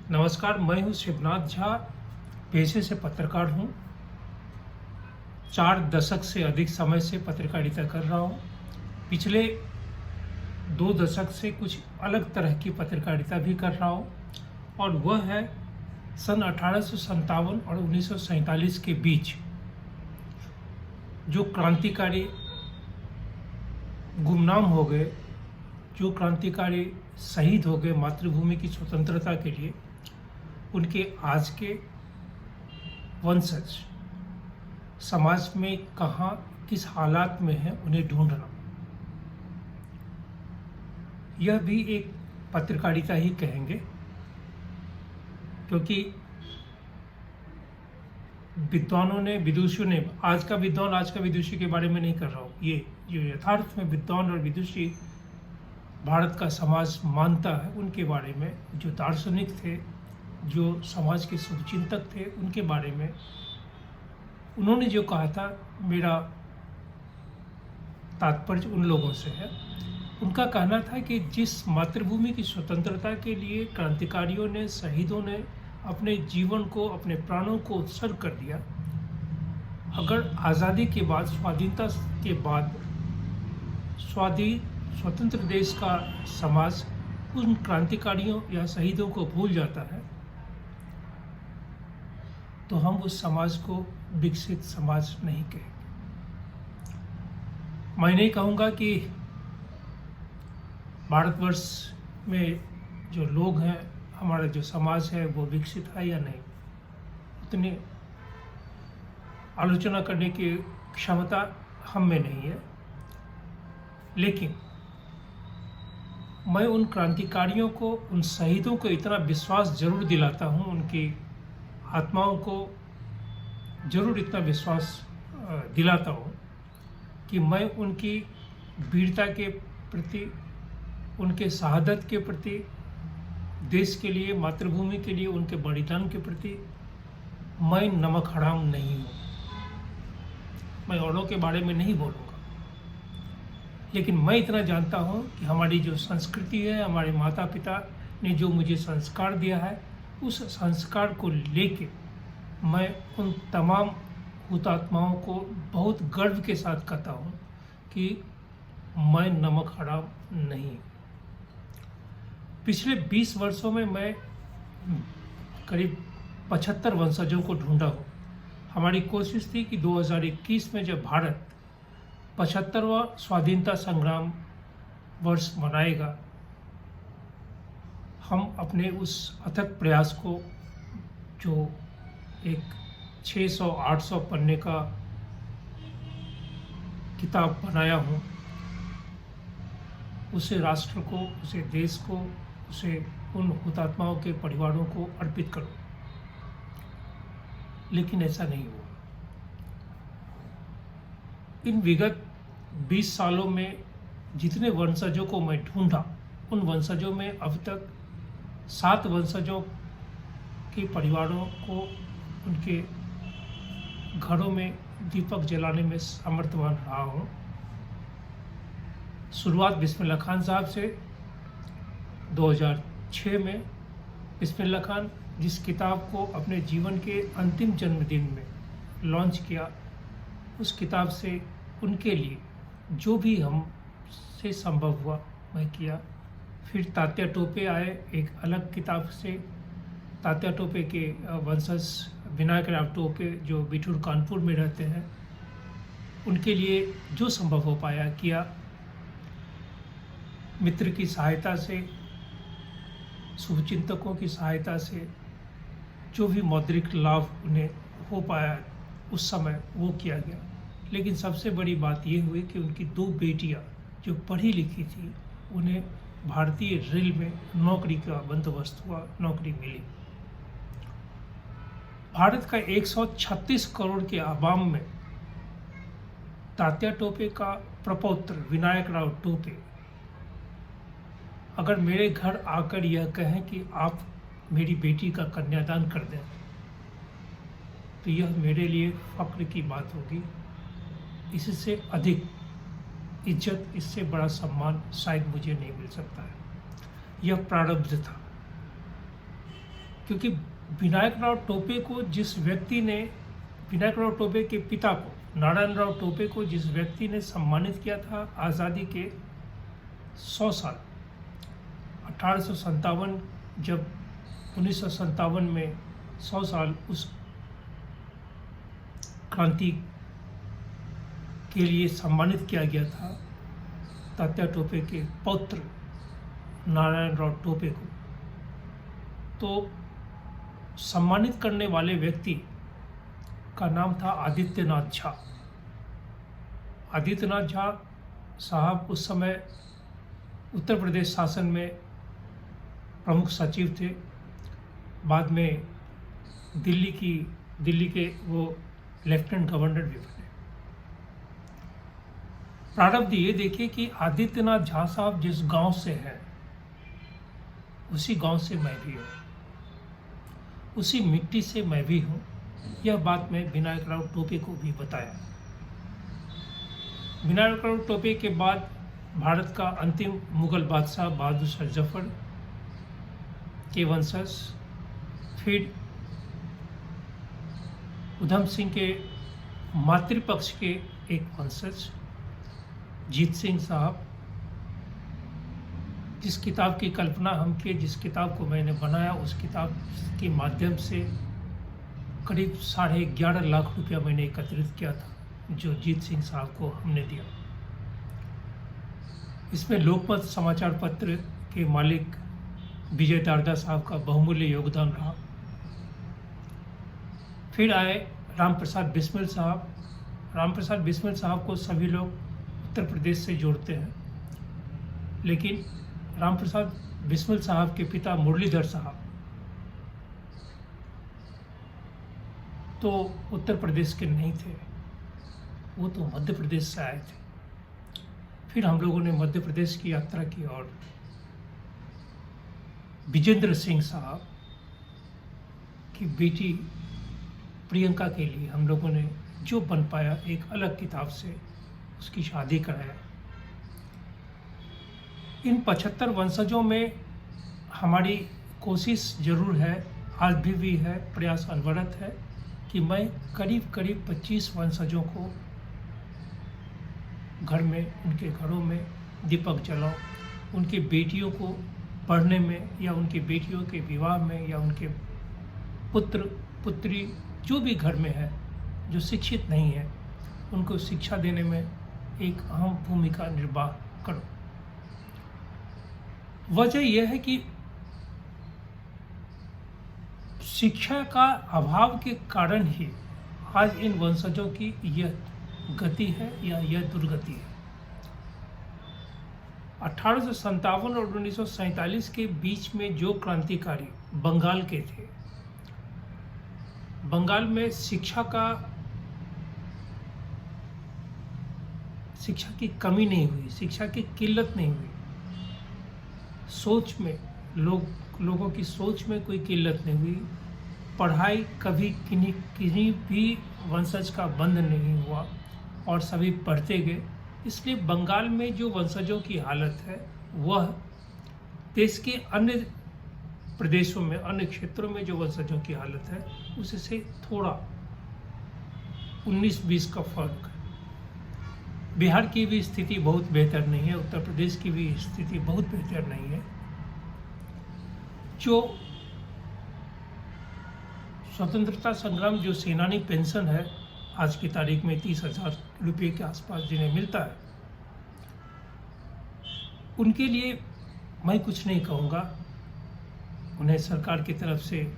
नमस्कार, मैं हूँ शिवनाथ झा, पेशे से पत्रकार हूँ। 4 दशक से अधिक समय से पत्रकारिता कर रहा हूँ। पिछले 2 दशक से कुछ अलग तरह की पत्रकारिता भी कर रहा हूँ और वह है सन 1857 और 1947 के बीच जो क्रांतिकारी गुमनाम हो गए, जो क्रांतिकारी शहीद हो गए मातृभूमि की स्वतंत्रता के लिए, उनके आज के वंशज समाज में कहाँ किस हालात में है उन्हें ढूंढना। यह भी एक पत्रकारिता ही कहेंगे, क्योंकि विद्वानों ने, विदुषियों ने, आज का विदुषी के बारे में नहीं कर रहा हूँ, ये जो यथार्थ में विद्वान और विदुषी भारत का समाज मानता है उनके बारे में, जो दार्शनिक थे, जो समाज के शुभचिंतक थे, उनके बारे में उन्होंने जो कहा था, मेरा तात्पर्य उन लोगों से है। उनका कहना था कि जिस मातृभूमि की स्वतंत्रता के लिए क्रांतिकारियों ने, शहीदों ने अपने जीवन को, अपने प्राणों को उत्सर्ग कर दिया, अगर आज़ादी के बाद, स्वाधीनता के बाद स्वतंत्र देश का समाज उन क्रांतिकारियों या शहीदों को भूल जाता है, तो हम उस समाज को विकसित समाज नहीं कहेंगे। मैं नहीं कहूँगा कि भारतवर्ष में जो लोग हैं, हमारा जो समाज है वो विकसित है या नहीं, उतनी आलोचना करने की क्षमता हम में नहीं है। लेकिन मैं उन क्रांतिकारियों को, उन शहीदों को इतना विश्वास जरूर दिलाता हूँ, उनकी आत्माओं को जरूर इतना विश्वास दिलाता हूँ कि मैं उनकी वीरता के प्रति, उनके शहादत के प्रति, देश के लिए, मातृभूमि के लिए उनके बलिदान के प्रति मैं नमक हराम नहीं हूँ। मैं औरों के बारे में नहीं बोलूँगा, लेकिन मैं इतना जानता हूँ कि हमारी जो संस्कृति है, हमारे माता पिता ने जो मुझे संस्कार दिया है, उस संस्कार को लेके मैं उन तमाम हुतात्माओं को बहुत गर्व के साथ कहता हूँ कि मैं नमक हराम नहीं। पिछले 20 वर्षों में मैं करीब 75 वंशजों को ढूंढा हूँ। हमारी कोशिश थी कि 2021 में जब भारत 75वां स्वाधीनता संग्राम वर्ष मनाएगा, हम अपने उस अथक प्रयास को, जो एक 600-800 पन्ने का किताब बनाया हूँ, उसे राष्ट्र को, उसे देश को, उसे उन हुतात्माओं के परिवारों को अर्पित करूँ। लेकिन ऐसा नहीं हुआ। इन विगत 20 सालों में जितने वंशजों को मैं ढूंढा, उन वंशजों में अब तक 7 वंशजों के परिवारों को उनके घरों में दीपक जलाने में समर्थवान रहा हूँ। शुरुआत बिस्मिल्लाह खान साहब से 2006 में। बिस्मिल्लाह खान जिस किताब को अपने जीवन के अंतिम जन्मदिन में लॉन्च किया, उस किताब से उनके लिए जो भी हमसे संभव हुआ मैं किया। फिर तात्या टोपे आए एक अलग किताब से। तात्या टोपे के वंशज विनायक राव टोपे जो बिठूर कानपुर में रहते हैं, उनके लिए जो संभव हो पाया किया। मित्र की सहायता से, शुभचिंतकों की सहायता से जो भी मौद्रिक लाभ उन्हें हो पाया उस समय वो किया गया। लेकिन सबसे बड़ी बात ये हुई कि उनकी 2 बेटियां जो पढ़ी लिखी थी, उन्हें भारतीय रेल में नौकरी का बंदोबस्त हुआ, नौकरी मिली। भारत का 136 करोड़ के आवाम में तात्या टोपे का प्रपौत्र विनायक राव टोपे अगर मेरे घर आकर यह कहें कि आप मेरी बेटी का कन्यादान कर दें, तो यह मेरे लिए फक्र की बात होगी। इससे अधिक इज्जत, इससे बड़ा सम्मान शायद मुझे नहीं मिल सकता है। यह प्रारब्ध था। क्योंकि विनायक राव टोपे को जिस व्यक्ति ने, विनायक राव टोपे के पिता को, नारायण राव टोपे को जिस व्यक्ति ने सम्मानित किया था आज़ादी के 100 साल, 1857, जब 1957 में 100 साल उस क्रांति के लिए सम्मानित किया गया था तात्या टोपे के पौत्र नारायण राव टोपे को, तो सम्मानित करने वाले व्यक्ति का नाम था आदित्यनाथ झा। आदित्यनाथ झा साहब उस समय उत्तर प्रदेश शासन में प्रमुख सचिव थे, बाद में दिल्ली के वो लेफ्टिनेंट गवर्नर भी बने। प्रारब्ध ये देखिए कि आदित्यनाथ झा साहब जिस गांव से हैं उसी गांव से मैं भी हूँ, उसी मिट्टी से मैं भी हूँ। यह बात मैं विनायक राव टोपे को भी बताया। विनायक राव टोपे के बाद भारत का अंतिम मुगल बादशाह बहादुर शाह जफर के वंशज, फिर उधम सिंह के मातृपक्ष के एक वंशज जीत सिंह साहब, जिस किताब की कल्पना हम किए, जिस किताब को मैंने बनाया, उस किताब के माध्यम से करीब 11.5 लाख रुपया मैंने एकत्रित किया था, जो जीत सिंह साहब को हमने दिया। इसमें लोकमत समाचार पत्र के मालिक विजय दारदा साहब का बहुमूल्य योगदान रहा। फिर आए राम प्रसाद बिस्मिल साहब। राम प्रसाद बिस्मिल साहब को सभी लोग उत्तर प्रदेश से जोड़ते हैं, लेकिन राम प्रसाद बिस्मिल साहब के पिता मुरलीधर साहब तो उत्तर प्रदेश के नहीं थे, वो तो मध्य प्रदेश से आए थे। फिर हम लोगों ने मध्य प्रदेश की यात्रा की और विजेंद्र सिंह साहब की बेटी प्रियंका के लिए हम लोगों ने जो बन पाया एक अलग किताब से उसकी शादी कराया। इन 75 वंशजों में हमारी कोशिश जरूर है, आज भी है, प्रयास अनवरत है कि मैं करीब 25 वंशजों को घर में, उनके घरों में दीपक जलाऊं, उनकी बेटियों को पढ़ने में या उनकी बेटियों के विवाह में या उनके पुत्र पुत्री जो भी घर में है जो शिक्षित नहीं है उनको शिक्षा देने में एक अहम भूमिका निर्वाह करो। वजह यह है कि शिक्षा का अभाव के कारण ही आज इन वंशजों की यह गति है या यह दुर्गति है। 1857 और 1947 के बीच में जो क्रांतिकारी बंगाल के थे, बंगाल में शिक्षा की कमी नहीं हुई, शिक्षा की किल्लत नहीं हुई, सोच में लोगों की सोच में कोई किल्लत नहीं हुई, पढ़ाई कभी किन्हीं भी वंशज का बंद नहीं हुआ और सभी पढ़ते गए। इसलिए बंगाल में जो वंशजों की हालत है वह देश के अन्य प्रदेशों में, अन्य क्षेत्रों में जो वंशजों की हालत है उससे थोड़ा 19-20 का फर्क है। बिहार की भी स्थिति बहुत बेहतर नहीं है, उत्तर प्रदेश की भी स्थिति बहुत बेहतर नहीं है। जो स्वतंत्रता संग्राम जो सेनानी पेंशन है आज की तारीख में 30,000 रुपये के आसपास जिन्हें मिलता है, उनके लिए मैं कुछ नहीं कहूँगा। उन्हें सरकार की तरफ से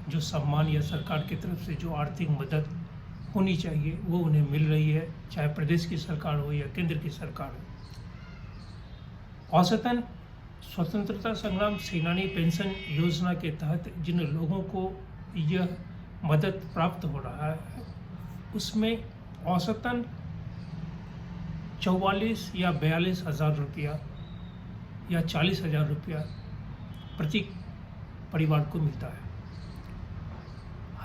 जो सम्मान या सरकार की तरफ से जो आर्थिक मदद होनी चाहिए वो उन्हें मिल रही है, चाहे प्रदेश की सरकार हो या केंद्र की सरकार हो। औसतन स्वतंत्रता संग्राम सेनानी पेंशन योजना के तहत जिन लोगों को यह मदद प्राप्त हो रहा है उसमें औसतन 44 या 42 हज़ार रुपया या 40,000 रुपया प्रति परिवार को मिलता है।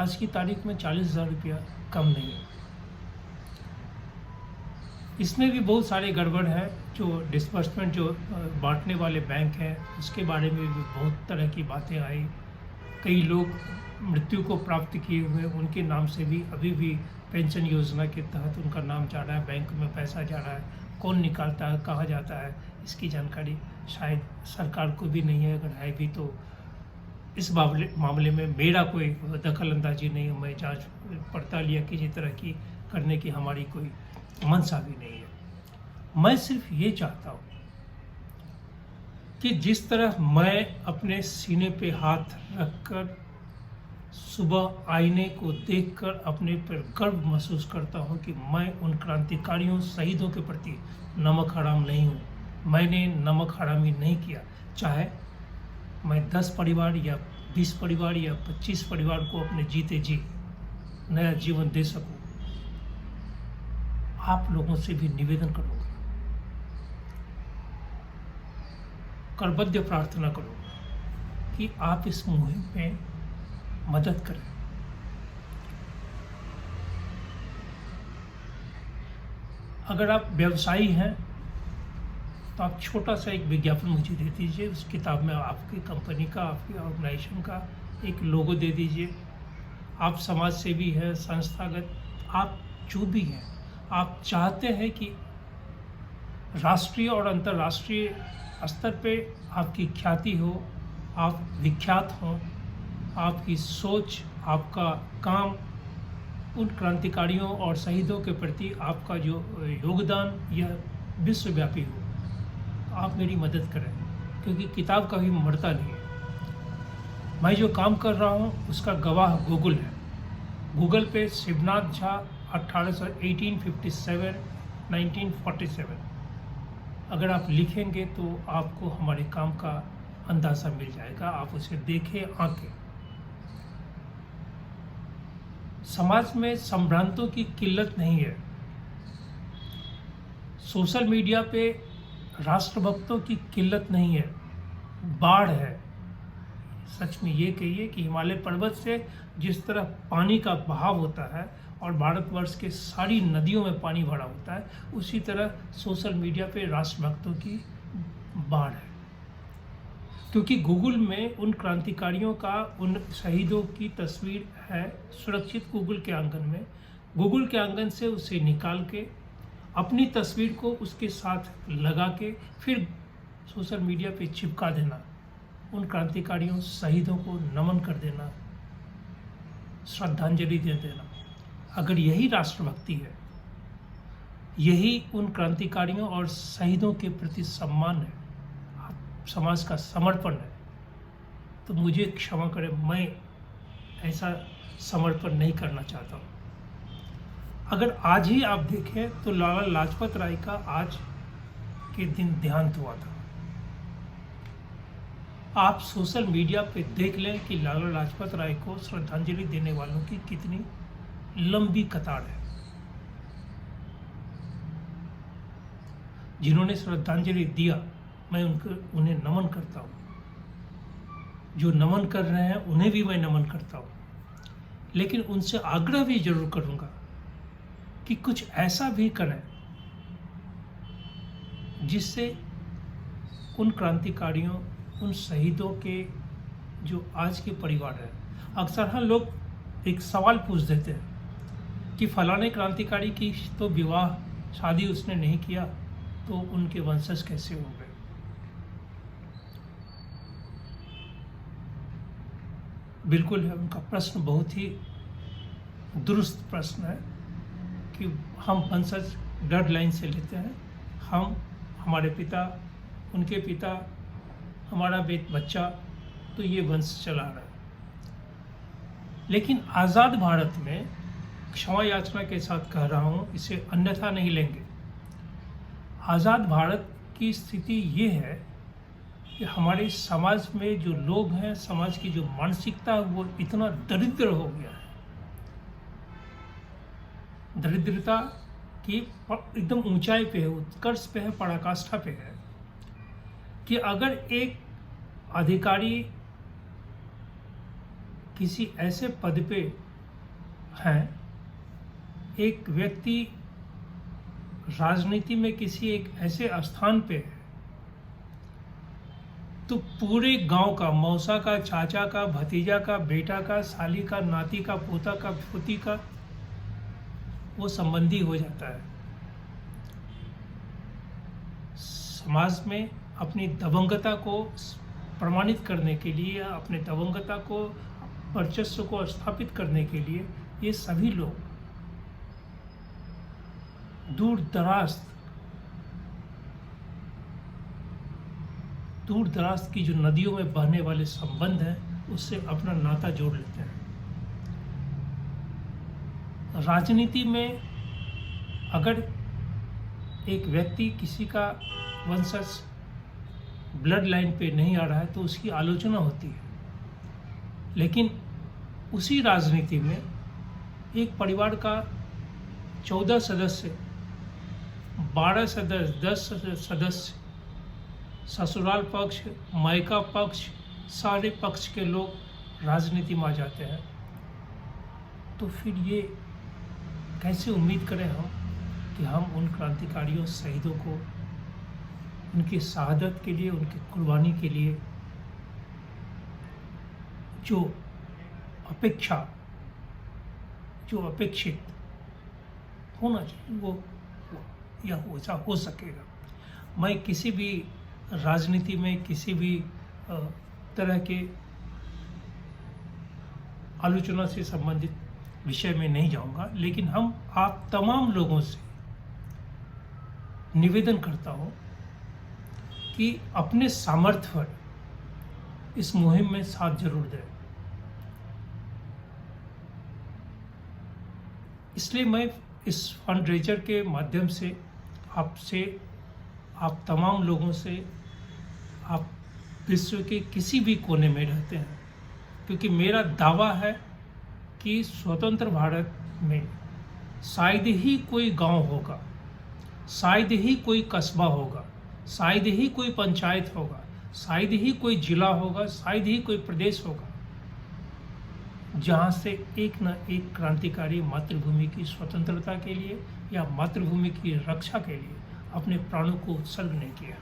आज की तारीख में 40,000 रुपया कम नहीं है। इसमें भी बहुत सारे गड़बड़ है। जो डिस्बर्समेंट जो बांटने वाले बैंक हैं उसके बारे में भी बहुत तरह की बातें आई। कई लोग मृत्यु को प्राप्त किए हुए, उनके नाम से भी अभी भी पेंशन योजना के तहत उनका नाम जा रहा है, बैंक में पैसा जा रहा है। कौन निकालता है, कहाँ जाता है, इसकी जानकारी शायद सरकार को भी नहीं है। अगर है भी तो इस मामले में मेरा कोई दखल अंदाजी नहीं है। मैं जांच पड़ताल या किसी तरह की करने की हमारी कोई मंशा भी नहीं है। मैं सिर्फ ये चाहता हूँ कि जिस तरह मैं अपने सीने पे हाथ रखकर सुबह आईने को देखकर अपने पर गर्व महसूस करता हूँ कि मैं उन क्रांतिकारियों शहीदों के प्रति नमक हराम नहीं हूँ। मैंने नमक हरामी नहीं किया। चाहे मैं 10 परिवार या 20 परिवार या 25 परिवार को अपने जीते जी नया जीवन दे सकूं। आप लोगों से भी निवेदन करूंगा, करबद्ध प्रार्थना करूंगा कि आप इस मुहिम में मदद करें। अगर आप व्यवसायी हैं तो आप छोटा सा एक विज्ञापन मुझे दे दीजिए। उस किताब में आपकी कंपनी का, आपकी ऑर्गेनाइजेशन का एक लोगो दे दीजिए। आप समाज सेवी हैं, संस्थागत, आप जो भी हैं, आप चाहते हैं कि राष्ट्रीय और अंतर्राष्ट्रीय स्तर पे आपकी ख्याति हो, आप विख्यात हों, आपकी सोच, आपका काम उन क्रांतिकारियों और शहीदों के प्रति आपका जो योगदान यह विश्वव्यापी हो, आप मेरी मदद करें। क्योंकि किताब कभी मरता नहीं है। मैं जो काम कर रहा हूँ उसका गवाह गूगल है। गूगल पे शिवनाथ झा 1857 1947 अगर आप लिखेंगे तो आपको हमारे काम का अंदाज़ा मिल जाएगा। आप उसे देखें, आंकें। समाज में संभ्रांतों की किल्लत नहीं है। सोशल मीडिया पे राष्ट्रभक्तों की किल्लत नहीं है, बाढ़ है। सच में ये कहिए कि हिमालय पर्वत से जिस तरह पानी का बहाव होता है और भारतवर्ष के सारी नदियों में पानी भरा होता है, उसी तरह सोशल मीडिया पे राष्ट्रभक्तों की बाढ़ है। क्योंकि गूगल में उन क्रांतिकारियों का, उन शहीदों की तस्वीर है सुरक्षित गूगल के आंगन में। गूगल के आंगन से उसे निकाल के अपनी तस्वीर को उसके साथ लगा के फिर सोशल मीडिया पे चिपका देना, उन क्रांतिकारियों शहीदों को नमन कर देना, श्रद्धांजलि दे देना। अगर यही राष्ट्रभक्ति है, यही उन क्रांतिकारियों और शहीदों के प्रति सम्मान है, समाज का समर्पण है, तो मुझे क्षमा करें, मैं ऐसा समर्पण नहीं करना चाहता हूँ। अगर आज ही आप देखें तो लाला लाजपत राय का आज के दिन देहांत हुआ था। आप सोशल मीडिया पे देख लें कि लाला लाजपत राय को श्रद्धांजलि देने वालों की कितनी लंबी कतार है। जिन्होंने श्रद्धांजलि दिया, मैं उन्हें नमन करता हूँ। जो नमन कर रहे हैं उन्हें भी मैं नमन करता हूँ। लेकिन उनसे आग्रह भी जरूर करूँगा कि कुछ ऐसा भी करें जिससे उन क्रांतिकारियों, उन शहीदों के जो आज के परिवार हैं, अक्सर हम लोग एक सवाल पूछ देते हैं कि फलाने क्रांतिकारी की तो विवाह शादी उसने नहीं किया, तो उनके वंशज कैसे हो गए। बिल्कुल है, उनका प्रश्न बहुत ही दुरुस्त प्रश्न है कि हम वंशज ब्लड लाइन से लेते हैं। हम, हमारे पिता, उनके पिता, हमारा बच्चा, तो ये वंश चला रहा है। लेकिन आज़ाद भारत में, क्षमा याचना के साथ कह रहा हूँ, इसे अन्यथा नहीं लेंगे। आज़ाद भारत की स्थिति ये है कि हमारे समाज में जो लोग हैं, समाज की जो मानसिकता है, वो इतना दरिद्र हो गया है, दरिद्रता की एकदम ऊंचाई पे है, उत्कर्ष पे है, पराकाष्ठा पे है कि अगर एक अधिकारी किसी ऐसे पद पे हैं, एक व्यक्ति राजनीति में किसी एक ऐसे स्थान पे है तो पूरे गांव का, मौसा का, चाचा का, भतीजा का, बेटा का, साली का, नाती का, पोता का, पोती का वो संबंधी हो जाता है। समाज में अपनी दबंगता को प्रमाणित करने के लिए, अपने दबंगता को, वर्चस्व को स्थापित करने के लिए ये सभी लोग दूर दराज की जो नदियों में बहने वाले संबंध हैं उससे अपना नाता जोड़ लेते हैं। राजनीति में अगर एक व्यक्ति किसी का वंशज ब्लड लाइन पे नहीं आ रहा है तो उसकी आलोचना होती है, लेकिन उसी राजनीति में एक परिवार का 14 सदस्य, 12 सदस्य, 10 सदस्य, ससुराल पक्ष, मायका पक्ष, सारे पक्ष के लोग राजनीति में आ जाते हैं, तो फिर ये कैसे उम्मीद करें हम कि हम उन क्रांतिकारियों, शहीदों को उनकी शहादत के लिए, उनकी कुर्बानी के लिए जो अपेक्षित होना चाहिए वो या हो सकेगा। मैं किसी भी राजनीति में किसी भी तरह के आलोचना से संबंधित विषय में नहीं जाऊंगा, लेकिन आप तमाम लोगों से निवेदन करता हूं कि अपने सामर्थ्य पर इस मुहिम में साथ जरूर दें। इसलिए मैं इस फंडरेजर के माध्यम से आप तमाम लोगों से, आप विश्व के किसी भी कोने में रहते हैं, क्योंकि मेरा दावा है कि स्वतंत्र भारत में शायद ही कोई गांव होगा, शायद ही कोई कस्बा होगा, शायद ही कोई पंचायत होगा, शायद ही कोई जिला होगा, शायद ही कोई प्रदेश होगा जहाँ से एक न एक क्रांतिकारी मातृभूमि की स्वतंत्रता के लिए या मातृभूमि की रक्षा के लिए अपने प्राणों को उत्सर्ग नहीं किया।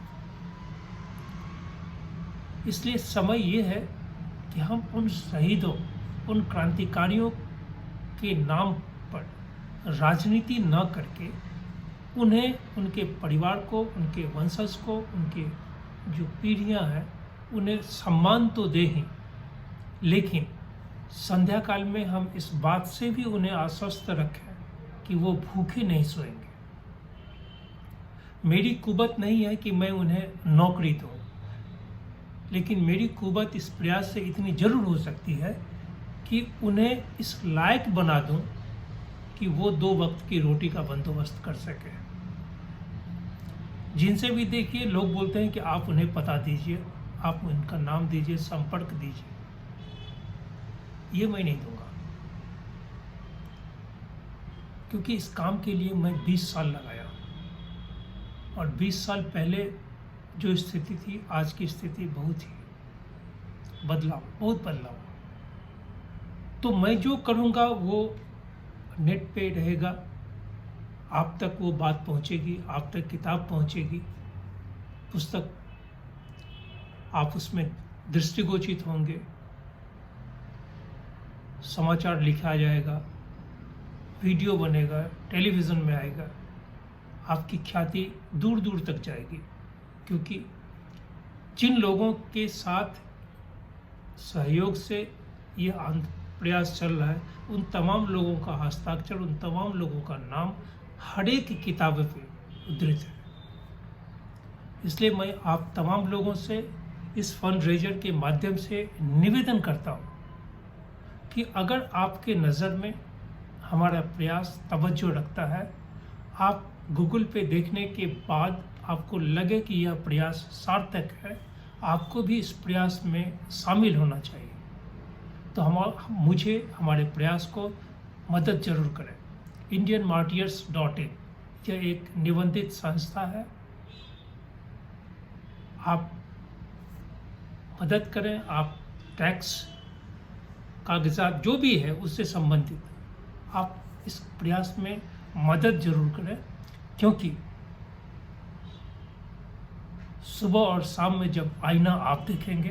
इसलिए समय ये है कि हम उन शहीदों, उन क्रांतिकारियों के नाम पर राजनीति न करके उन्हें, उनके परिवार को, उनके वंशज को, उनके जो पीढ़ियां हैं उन्हें सम्मान तो दें ही, लेकिन संध्या काल में हम इस बात से भी उन्हें आश्वस्त रखें कि वो भूखे नहीं सोएंगे। मेरी कुवत नहीं है कि मैं उन्हें नौकरी दूं, लेकिन मेरी कुवत इस प्रयास से इतनी जरूर हो सकती है कि उन्हें इस लायक बना दूं कि वो 2 वक्त की रोटी का बंदोबस्त कर सके। जिनसे भी देखिए लोग बोलते हैं कि आप उन्हें पता दीजिए, आप उनका नाम दीजिए, संपर्क दीजिए, ये मैं नहीं दूंगा, क्योंकि इस काम के लिए मैं 20 साल लगाया और 20 साल पहले जो स्थिति थी, आज की स्थिति बहुत बदलाव। तो मैं जो करूँगा वो नेट पे रहेगा, आप तक वो बात पहुँचेगी, आप तक किताब पहुँचेगी, पुस्तक आप उसमें दृष्टिगोचित होंगे, समाचार लिखा जाएगा, वीडियो बनेगा, टेलीविज़न में आएगा, आपकी ख्याति दूर दूर तक जाएगी। क्योंकि जिन लोगों के साथ सहयोग से ये प्रयास चल रहा है, उन तमाम लोगों का हस्ताक्षर, उन तमाम लोगों का नाम हर एक किताब पे उद्धृत है। इसलिए मैं आप तमाम लोगों से इस फंडरेजर के माध्यम से निवेदन करता हूँ कि अगर आपके नज़र में हमारा प्रयास तवज्जो रखता है, आप गूगल पे देखने के बाद आपको लगे कि यह प्रयास सार्थक है, आपको भी इस प्रयास में शामिल होना चाहिए। तो हमारे प्रयास को मदद जरूर करें। indianmartyrs.in यह एक निबंधित संस्था है, आप मदद करें, आप टैक्स कागजात जो भी है उससे संबंधित आप इस प्रयास में मदद जरूर करें, क्योंकि सुबह और शाम में जब आईना आप देखेंगे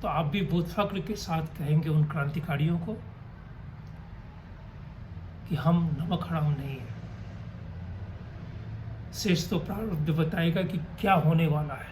तो आप भी बहुत फक्र के साथ कहेंगे उन क्रांतिकारियों को कि हम नमक हराम नहीं है। शेष तो प्रारब्ध बताएगा कि क्या होने वाला है।